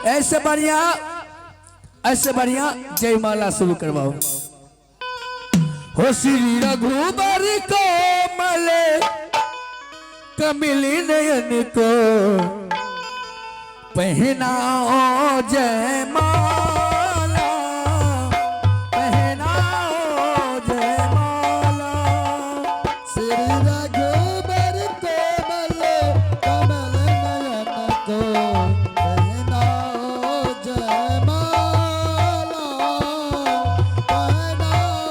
ऐसे बढ़िया जयमाला शुरू करवाओ। हो श्री रघुबर को मले कमली नयन को पहनाओ जयमाला, पहनाओ जयमाला। श्री रघुबर को मले कमल नयन को पहनाओ जयमाला, पहनाओ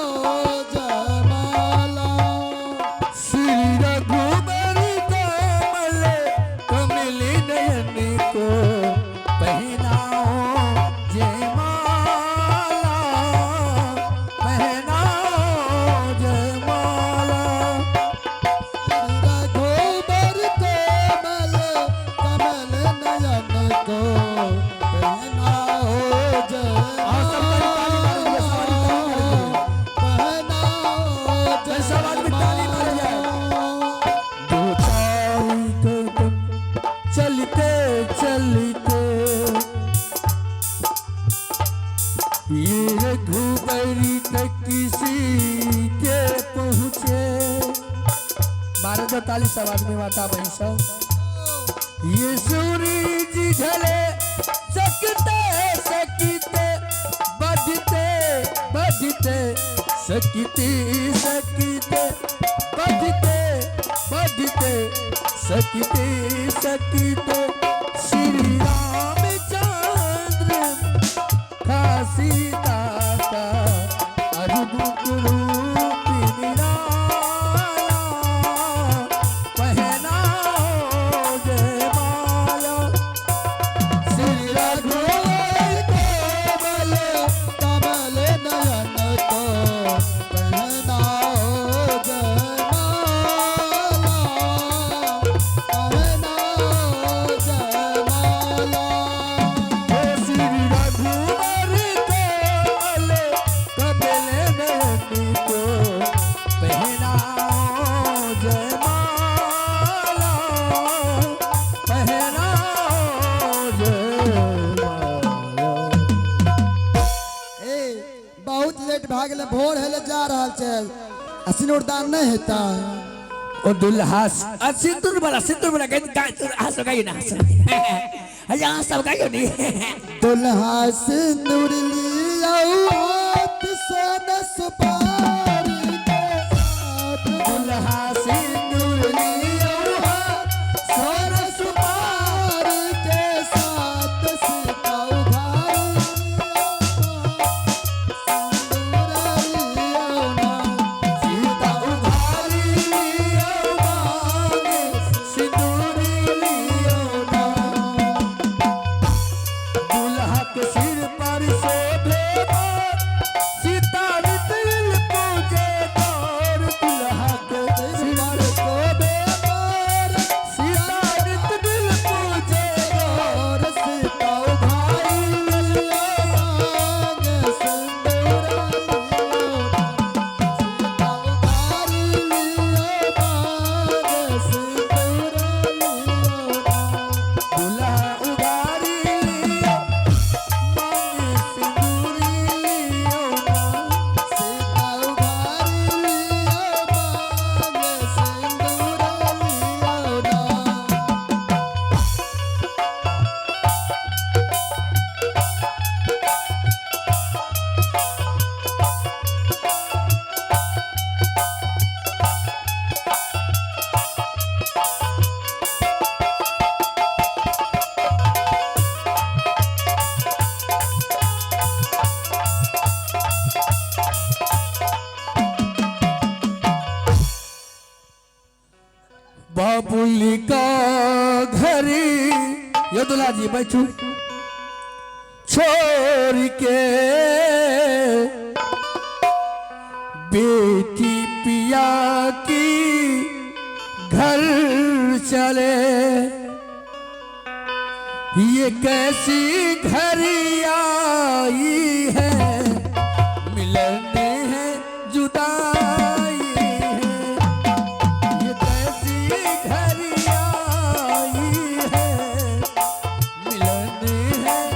जयमाला। श्री रघुबर को मले कमली नयन को पहनाओ जयमाला, पहनाओ जयमाला। रघुबर को मले कमल नयन को पहनाओ चलते चलते ये रघुबरी तक किसी के पहुँचे। 12:40 आवाज में माता बहन सब ये सूरज ढले सकते सकते बढ़ते बढ़ते सकते सकते बढ़ते बढ़ते सकते सकते श्री रामचंद्र था सीता का अद्भुत रूप निराला, पहनाओ जयमाला। श्री रघुबर को मले कमल नयन को पहनाओ जयमाला, पहनाओ जयमाला। श्री रघुबर को मले कमल नयन को पहनाओ जयमाला, पहनाओ जयमाला। ए बहुत लेट भाग ले, भोर हेले जा रहा छे, सिंदूरदान नहीं हेता। ओ दुल्हा सिंदूर वाला गाय हंस गाय ना यहाँ सब गाय नहीं। दुल्हा सिंदूर लिया हाथ सोन सुपारी के साथ, दुल्हा सिंदूर लिया हाथ सोन सुपारी के साथ सीता उधारी सीता उधारी लियो मांगे सिंदूर लियो ना। दुल्हा के सिर पर शोभे मोर सीता दिल पूजे तोर। दुल्हा के सिर पर शोभे मोर सीता दिल पूजे तोर। सीता उधारी लिया मांगे सिंदूर सीता उधारी लिया मांगे सिंदूर दुल्हा उधारी लियो मांगे सिंदूर लियो ना। सीता उधारी लिया मांगे सिंदूर बाबुली का घरी यो दुल्हा जी बैठू छोड़ के बेटी पिया की घर चले। ये कैसी घड़ी आई है मिलने हैं जुदाई है। ये कैसी घड़ी आई है मिलने हैं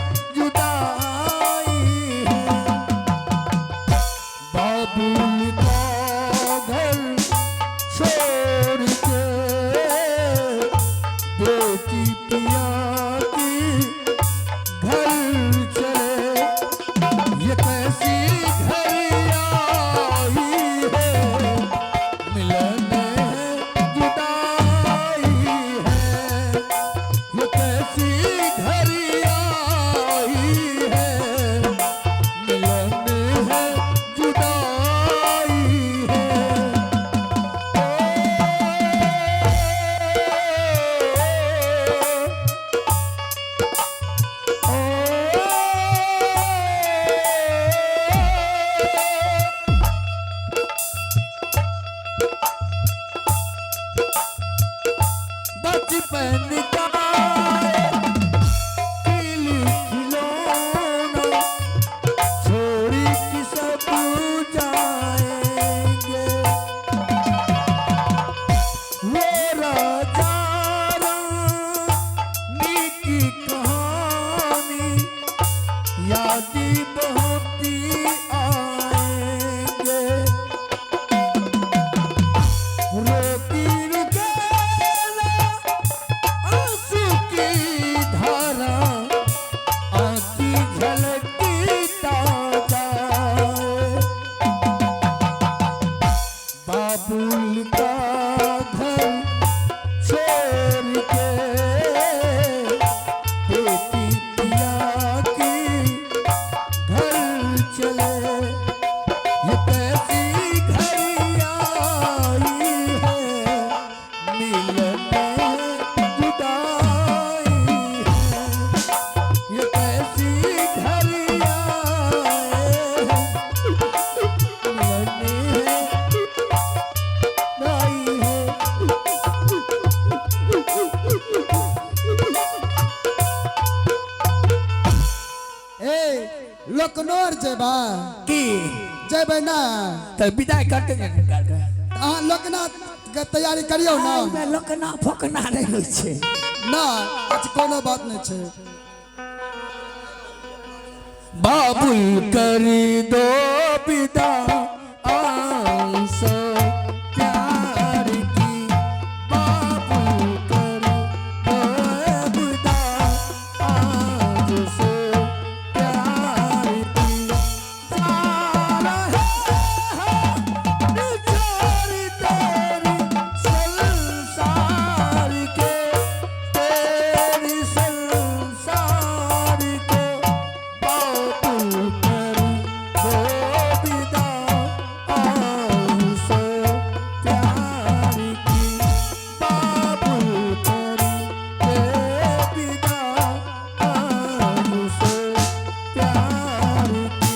लोकनोर जेबा की जेबे ना तो विदाई करते हैं अहाँ लोकनाथ के तैयारी करियो ना लोकना फोकना नहीं होइ छै ना आज कोनो बात नहीं छे बाबुल करी दो विदा आंसू प्यार की बाबुल करी दो विदा आंसू प्यार की सारा है बिछोरी तेरी संसार के तेरी संसार के बाबुल करी दो विदा आंसू प्यार की बाबुल करी दो विदा आंसू प्यार की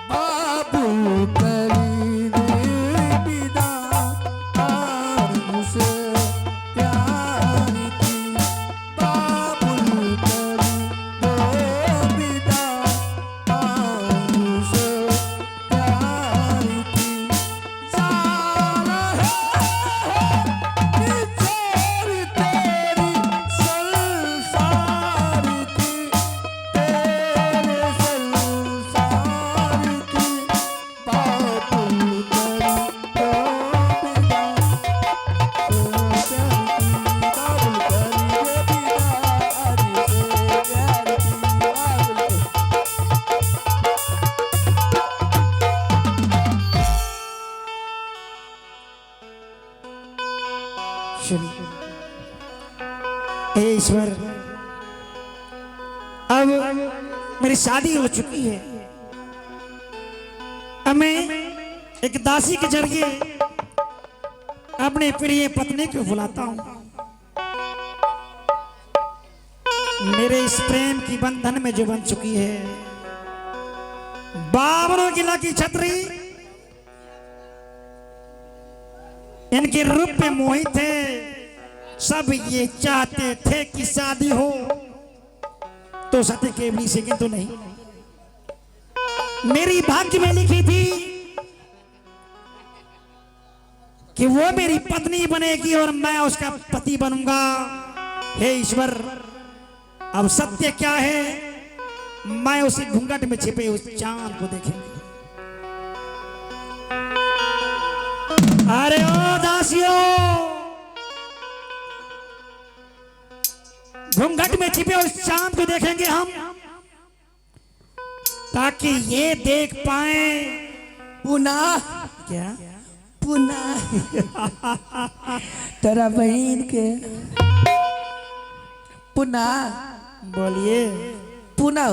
बाबुल करी दे विदा आंसू प्यार की बाबुल करी दो विदा आंसू प्यार की सारा है बिछोरी तेरी संसार की तेरे संसार की बाबुल करी दो विदा बाबुल करी दो विदा आज से प्यार की बाबुल हे ईश्वर, अब मेरी शादी हो चुकी है। अब मैं एक दासी के जरिए अपने प्रिय पत्नी को बुलाता हूँ। मेरे इस प्रेम की बंधन में जो बन चुकी है, बाबरों किला की छतरी इनके रूप पे मोहित है। सब ये चाहते थे कि शादी हो तो सत्य केवली से, किंतु नहीं। मेरी भाग्य में लिखी थी कि वो मेरी पत्नी बनेगी और मैं उसका पति बनूंगा। हे ईश्वर, अब सत्य क्या है, मैं उसी घूंघट में छिपे उस चांद को देखेंगे। अरे ओ दासियों, घूंघट में छिपे उस चांद को देखेंगे हम, ताकि ये देख पाए पुनः क्या पुनः तेरा बहन के पुनः बोलिए, पुनः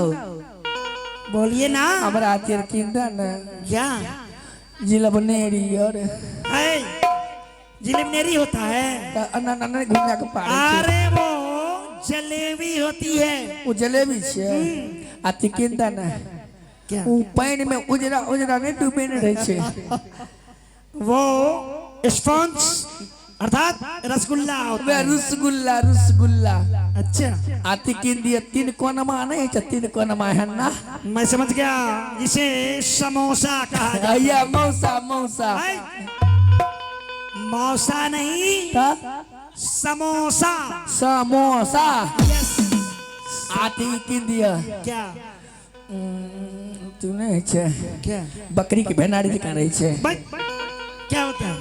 बोलिए ना। हमारा तेर किंदा न क्या जिला बनेरी और जिलेबनेरी होता है? अन्न घूमने के पार अरे वो जलेबी होती है। वो जलेबी छे आती किंदा न क्या वो पानी में उजरा उजरा नहीं डूबे न रहे छे वो स्पॉन्ज अर्थात रसगुल्ला होता वे है। रसगुल्ला रसगुल्ला अच्छा, आती किंदी तीन कोनमा नहीं है तीन कोनमा है ना। मैं समझ गया, इसे समोसा कहा जाता अय्या मौसा मौसा है। मौसा नहीं, का समोसा। समोसा यस। आती किंदी क्या तू नहीं छे क्या बकरी की भेनाड़ी दिखा रही छे भाई, क्या होता है?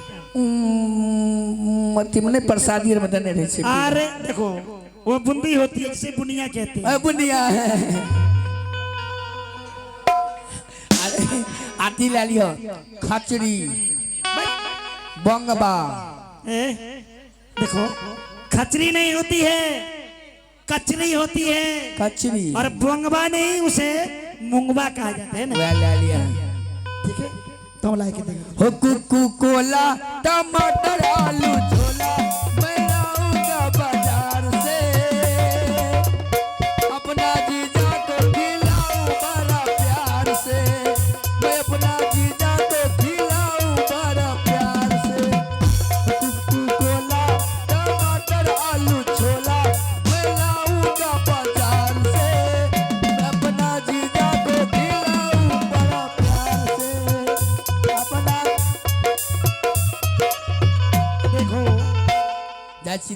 मती मने प्रसादी में देने रही छे। अरे देखो, वो बूंदी होती है जिसे बुनिया कहते हैं। बुनिया है अरे आती ला लियो खचड़ी बंगबा। देखो, खचरी नहीं होती है, कचरी होती है। कचरी और बुंगबा नहीं, उसे मुंगबा कहा जाता है ना। वे ला लिया ठीक है, तो ला के देंगे। हो कुकू कोला टमाटर आलू छोला मैं लाऊंगा बाजार से अपना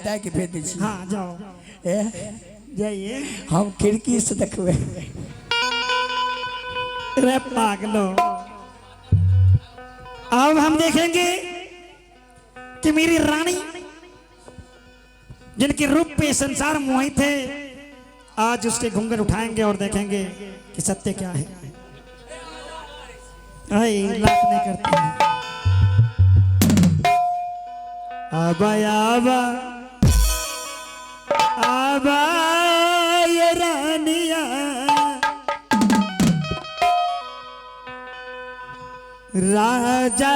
बुता के भेज दी हाँ जाओ जाइए। हम खिड़की से देखबे। रे पागलो, अब हम देखेंगे कि मेरी रानी जिनके रूप पे संसार मोहित है, आज उसके घूंघट उठाएंगे और देखेंगे कि सत्य क्या है। लाख नहीं करते हैं। आबा आबा आबा ये रानिया, राजा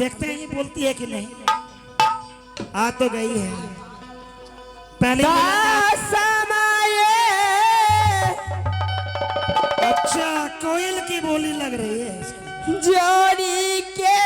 देखते हैं ये बोलती है कि नहीं। आ तो गई है पहले अच्छा कोयल की बोली लग रही है जोड़ी के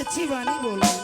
अच्छी वाणी बोल रही।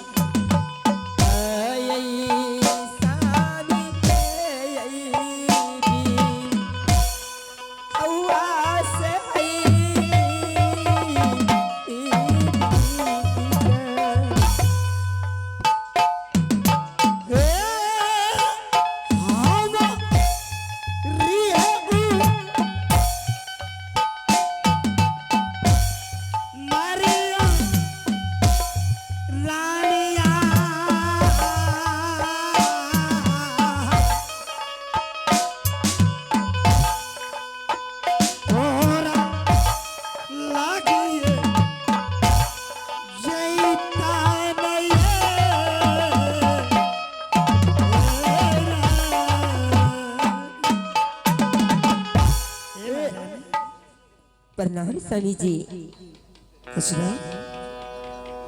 प्रणाम स्वामी जी।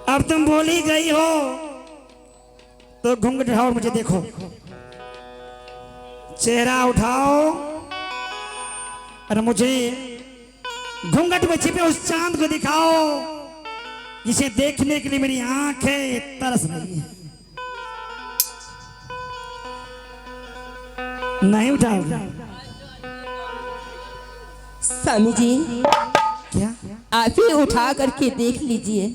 अब तुम बोली गई हो तो घूंघट उठाओ और मुझे देखो। चेहरा उठाओ और मुझे घूंघट में छिपे उस चांद को दिखाओ जिसे देखने के लिए मेरी आंखें तरस रही है। नहीं उठाओ स्वामी जी, क्या आप ही उठा करके देख लीजिए।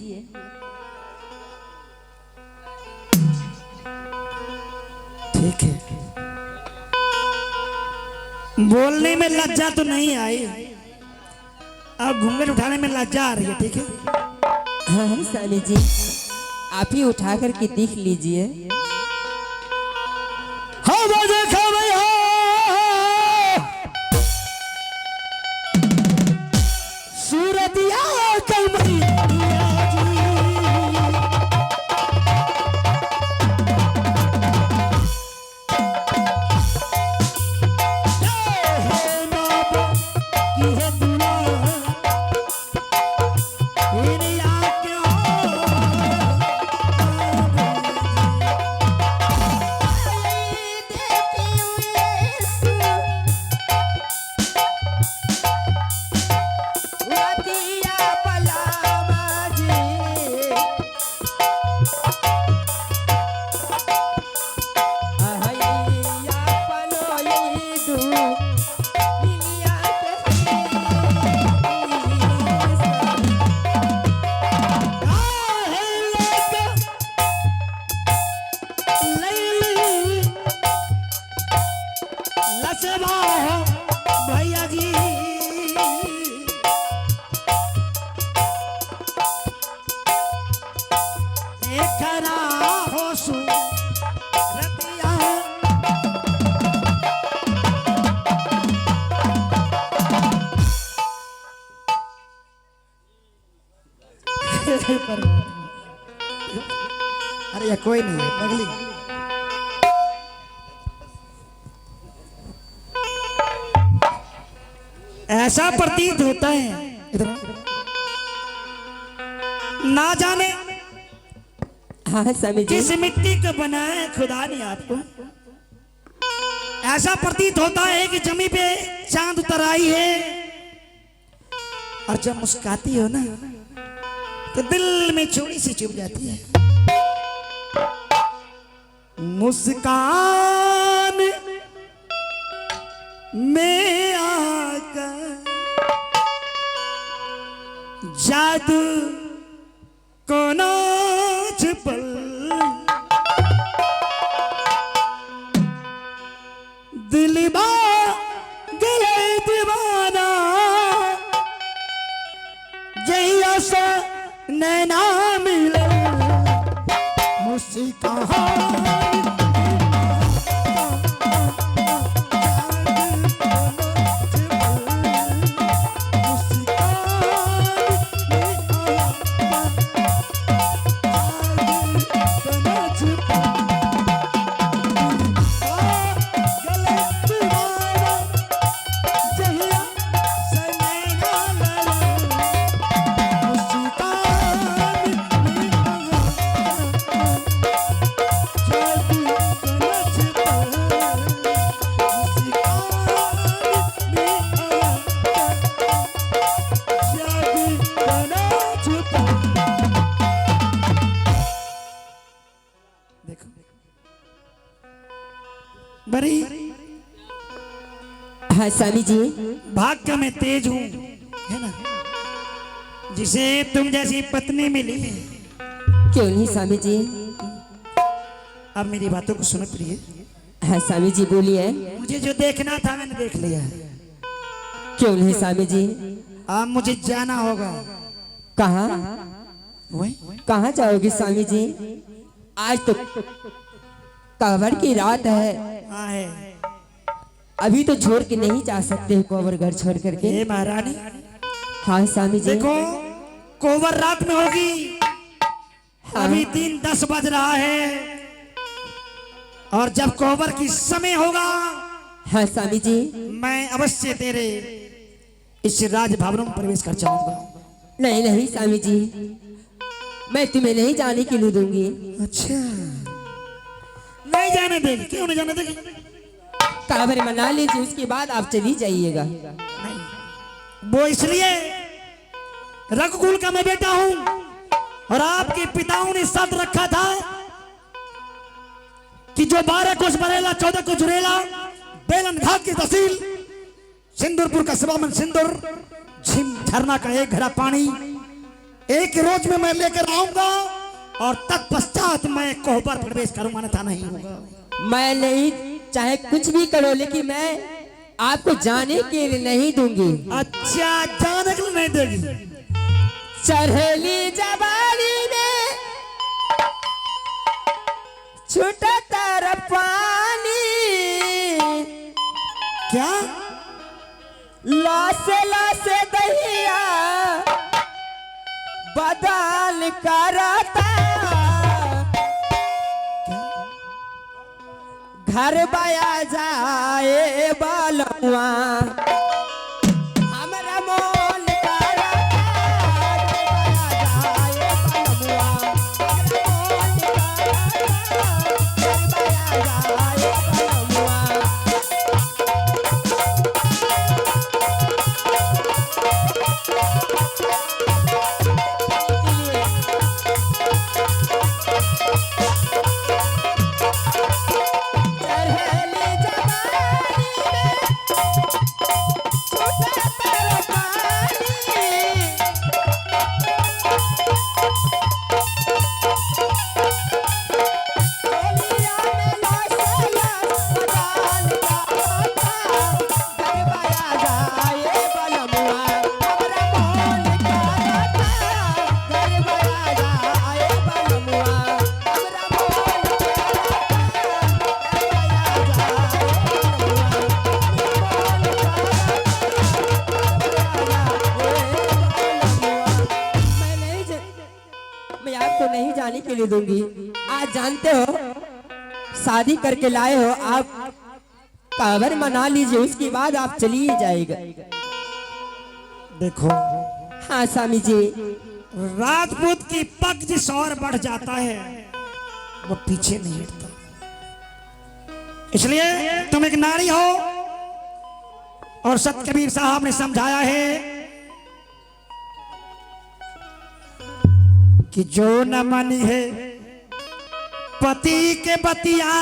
ठीक है बोलने में लज्जा तो नहीं आई, अब घूंघट उठाने में लज्जा आ रही है। ठीक है, हाँ हाँ स्वामी जी, आप ही उठा करके देख लीजिए। हाँ वो देखो भैया, सूरतिया कमरिया भैया जी खरा हो सूरतिया। अरे या कोई नहीं पगली, ऐसा प्रतीत होता है इधर ना जाने हाँ हाँ स्वामी जी, किस मिट्टी का बनाया खुदा ने आपको। ऐसा प्रतीत होता है कि जमी पे चांद उतर आई है, और जब मुस्काती हो ना तो दिल में चोरी सी चुभ जाती है। मुस्कान में आकर जादू को नाच पल, दिलबा गले दीवाना जहिया सा नैना मिले मुस्कान। बड़ी हाँ स्वामी जी, भाग्य में तेज हूँ, है ना, जिसे तुम जैसी पत्नी मिली है। क्यों नहीं स्वामी जी। अब मेरी बातों को सुनो प्रिय। हाँ स्वामी जी बोलिए। मुझे जो देखना था मैंने देख लिया। क्यों नहीं स्वामी जी। अब मुझे जाना होगा। कहाँ वही कहाँ जाओगे स्वामी जी? आज तो कांवड़ की रात है, हाँ है। अभी तो छोड़ के नहीं जा सकते कोवर घर छोड़ करके। हे महारानी, हाँ स्वामी जी। देखो कोवर रात में होगी, अभी 3:10 बज रहा है, और जब कोवर की समय होगा, हाँ स्वामी जी, मैं अवश्य तेरे इस राज भवन में प्रवेश कर जाऊंगा। नहीं नहीं स्वामी जी, मैं तुम्हें नहीं जाने के लिए दूंगी। अच्छा, नहीं जाने देगी? क्यों नहीं जाने देगी? कांवर मना लीजिए, उसके बाद आप चली जाइएगा। नहीं, वो इसलिए रघुकुल का मैं बेटा हूं, और आपके पिताओं ने शर्त रखा था कि जो 12 कोस बरेला, 14 को जुरेला, बेलन घाट की तहसील, सिंदूरपुर का सवामन सिंदूर, झिम झरना का एक घड़ा पानी एक रोज में मैं लेकर आऊंगा, और तत्पश्चात मैं कोहबर प्रवेश करूंगा, अन्यथा नहीं होगा। मैं नहीं, चाहे कुछ भी करो, लेकिन मैं आपको जाने के लिए नहीं दूंगी। अच्छा, जाने के लिए नहीं देगी। चढ़ेली जवानी में छूटा तारा पानी, क्या? लासे लासे दहिया बदल करता, घर बया जाए बालुआ हमरा मोल करता, घर बया जाए बालुआ, मैं आपको नहीं जाने के लिए दूंगी। आज जानते हो शादी करके लाए हो आप, कांवर मना लीजिए, उसके बाद आप चलिए जाएगा। देखो हाँ स्वामी जी, राजपूत की पग जिस और बढ़ जाता है वो पीछे नहीं हटता। इसलिए तुम एक नारी हो और सत कबीर साहब ने समझाया है कि जो न मानी है पति के बतिया,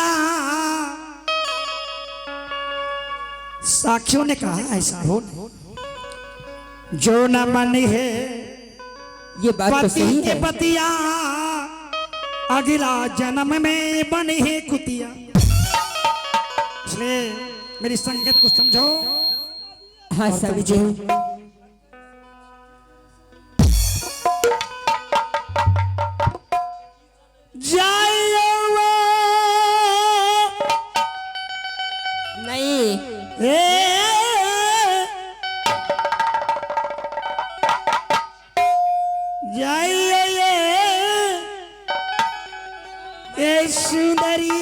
साखियों ने कहा ऐसा हो, जो न मानी है ये बात तो पति सही के है। बतिया, अगला जन्म में बने है कुतिया। इसलिए मेरी संगत को समझो। हाँ स्वामी जी, नहीं जाइए सुंदरी,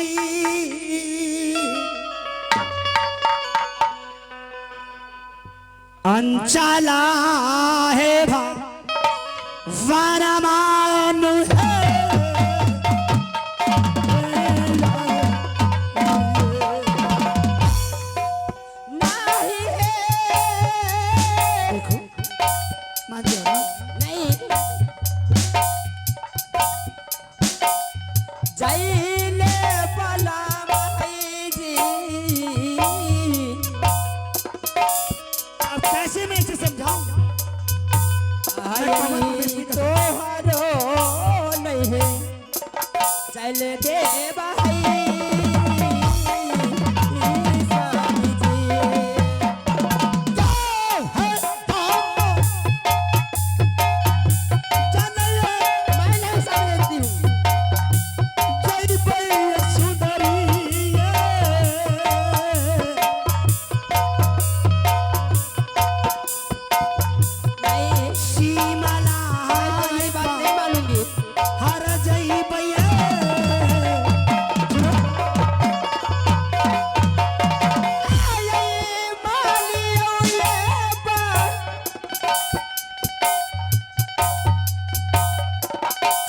अंचला है वरमान है, नहीं है, देखो मान जाओ ना। नहीं जाइले बला भाई जी, अब कैसे मैं इसे समझाऊं? तोहरो नहीं है, चल दे भाई स्वामी जी। मैं नहीं समझती हूँ। नहीं, मैं ये बात नहीं मानूंगी।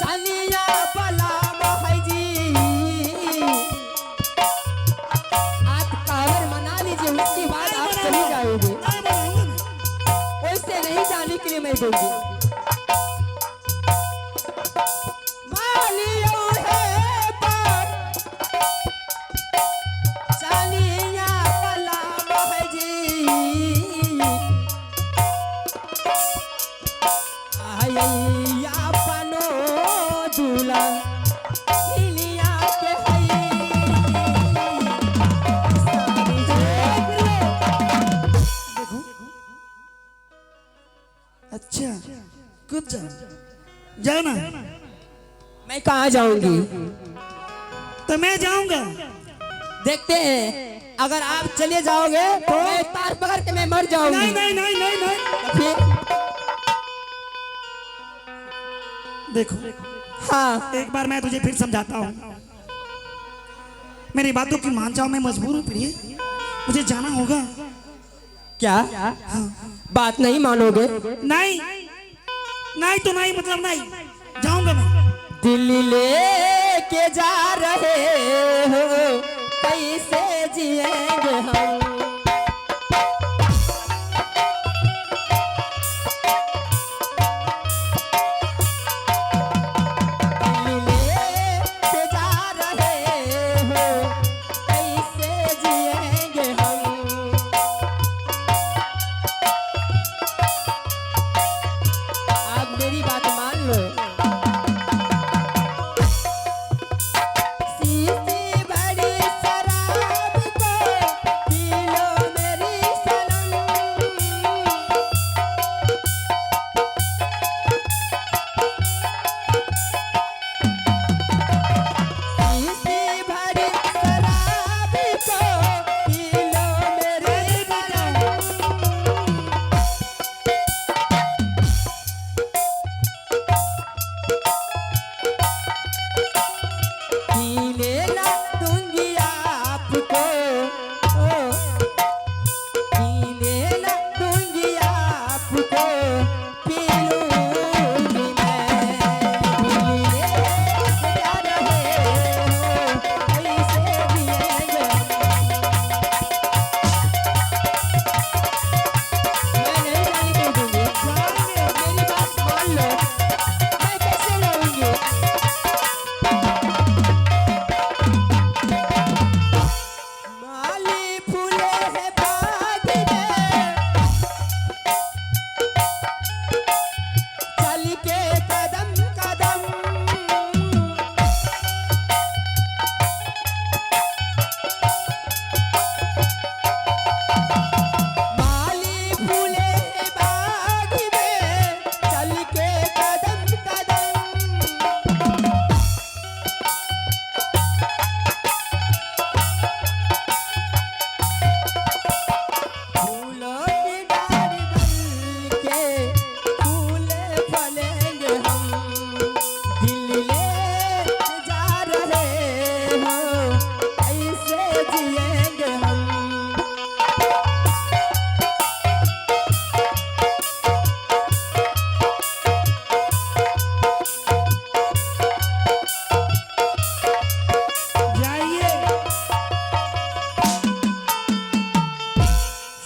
चलिया बला भाई जी, आप कांवर मना लीजिए, उसके बाद आप चली जाओगे। वैसे नहीं जाने के लिए मैं दूंगी। मालियो है पर चलिया बला भाई जी, आया पनो दूला हिलिया के हई स्वामी जी। कूद जा, जाओ ना। मैं कहाँ जाऊंगी? तो मैं जाऊंगा। देखते हैं, अगर आप चले जाओगे तो मैं तार पकड़ के मैं मर जाऊंगी। नहीं नहीं नहीं नहीं नहीं। फिर देखो, हाँ, एक बार मैं तुझे फिर समझाता हूँ, मेरी बातों की मान जाओ, मैं मजबूर हूँ प्रिय, मुझे जाना होगा। क्या बात नहीं मानोगे? नहीं नहीं तो नहीं, मतलब नहीं, जाऊंगा मैं। दिल्ली लेके जा रहे हो, कैसे जिएंगे हम?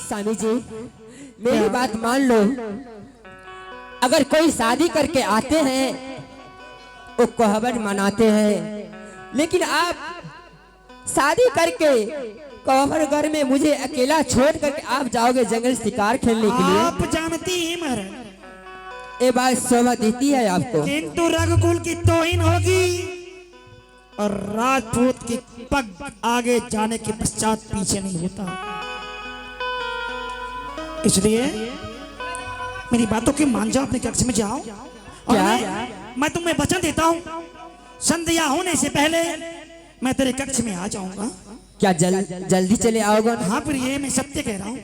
स्वामी जी, मेरी बात मान लो, अगर कोई शादी करके आते हैं वो कोहबर मनाते हैं, लेकिन आप शादी करके कोहबर घर में मुझे अकेला छोड़ करके आप जाओगे जंगल शिकार खेलने के लिए। आप जानती ही महाराज, ये बात शोभा देती है आपको, किंतु रघुकुल की तौहीन होगी और राजपूत के पग आगे जाने के पश्चात पीछे नहीं होता। इसलिए मेरी बातों की मान जाओ, अपने कक्ष में जाओ। और मैं तुम्हें वचन देता हूँ, संध्या होने से पहले मैं तेरे कक्ष में आ जाऊंगा। क्या जल्दी चले आओगे? हाँ प्रिय, मैं सत्य कह रहा हूँ,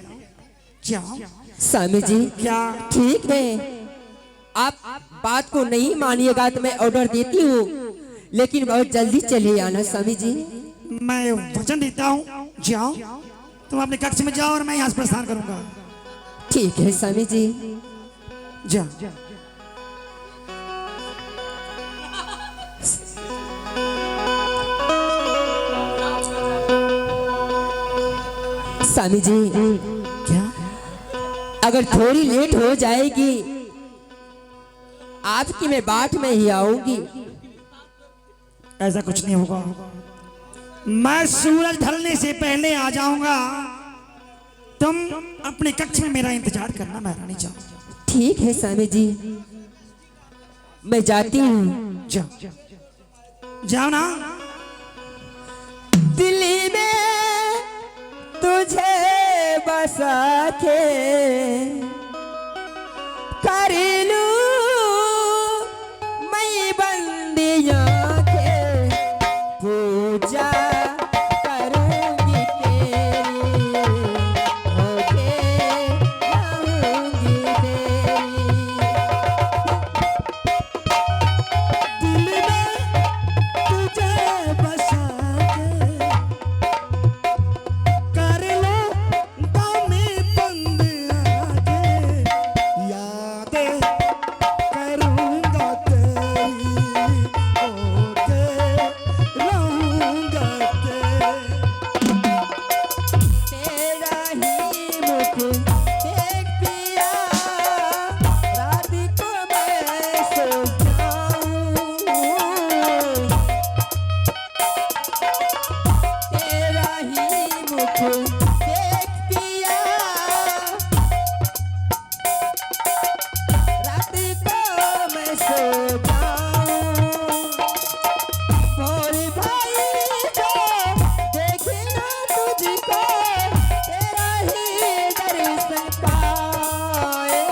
जाओ। स्वामी जी, क्या ठीक है, आप बात को नहीं मानिएगा तो मैं ऑर्डर देती हूँ, लेकिन बहुत जल्दी चले आना स्वामी जी। मैं वचन देता हूँ, जाओ तुम अपने कक्ष में जाओ और मैं यहाँ से प्रस्थान करूंगा। ठीक है स्वामी जी, जा। स्वामी जी, क्या अगर थोड़ी लेट हो जाएगी आपकी मैं बाट में ही आऊंगी। ऐसा कुछ नहीं होगा, मैं सूरज ढलने से पहले आ जाऊंगा। तुम अपने कक्ष में मेरा इंतजार करना महारानी, जाओ। ठीक है स्वामी जी, मैं जाती हूँ। जाओ जाओ ना। दिल्ली में तुझे बसा के कर लूं होके करूंगा तेरी, होके रहूंगा तेरा ही मुख देख पिया, रात को मैं सो जाऊं। तेरा ही मुख देख पिया, रात को मैं सो जाऊं। भोर भाई जो देखे ना तुझको, तेरा ही दर्शन पाए।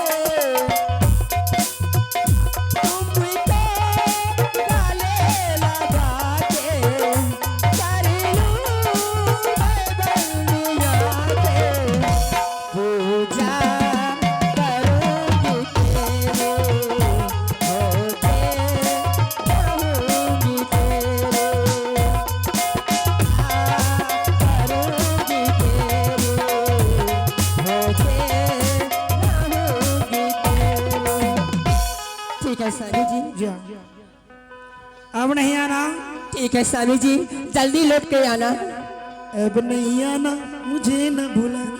तुमको गले लगा के कर लूं मैं बंदिया के, पूजा करूंगी तेरे, होके रहूंगी तेरे, करूंगी तेरे, होके रहूंगी तेरे। ठीक है सानी जी, जा। अब नहीं आना, ठीक है सानी जी, जल्दी लौट के आना। अब नहीं आना, मुझे न भूलाना।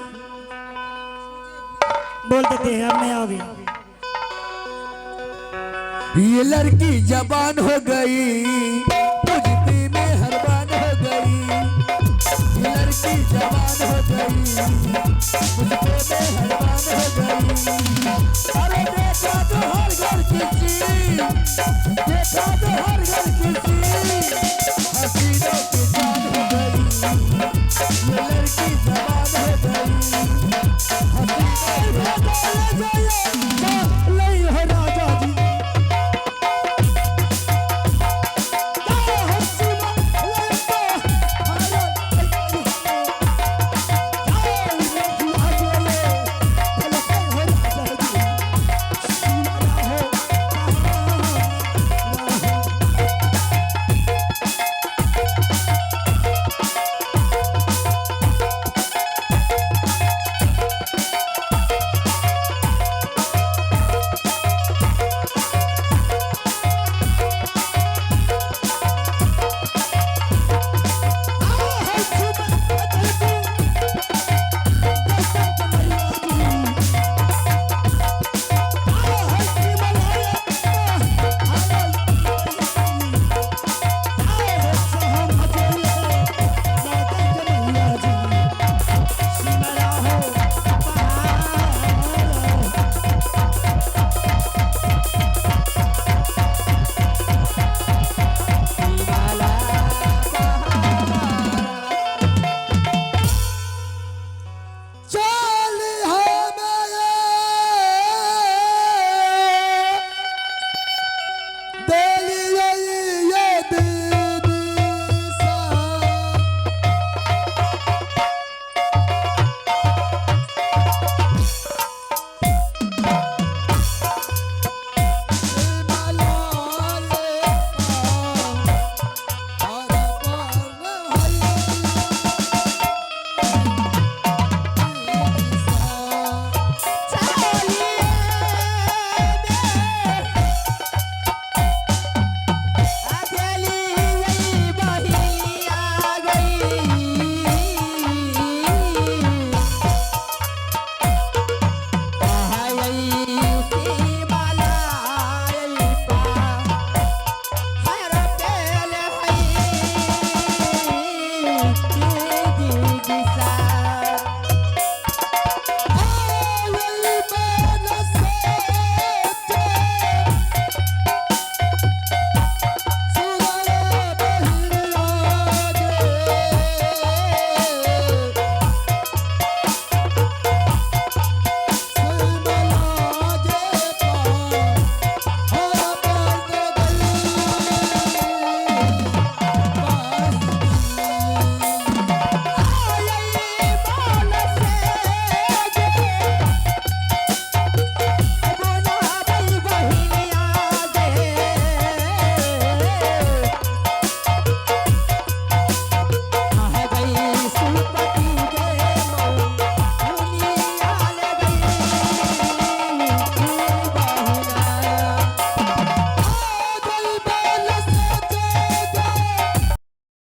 बोल देते हैं अब नहीं आओगे। ये लड़की जबान हो गई, मुझ पे मेहरबान हो गई। ये लड़की जबान हो गई, मुझ पे मेहरबान हो गई। अरे देखा तो हर घर की चीज, देखा तो हर घर की चीज, हसीनों की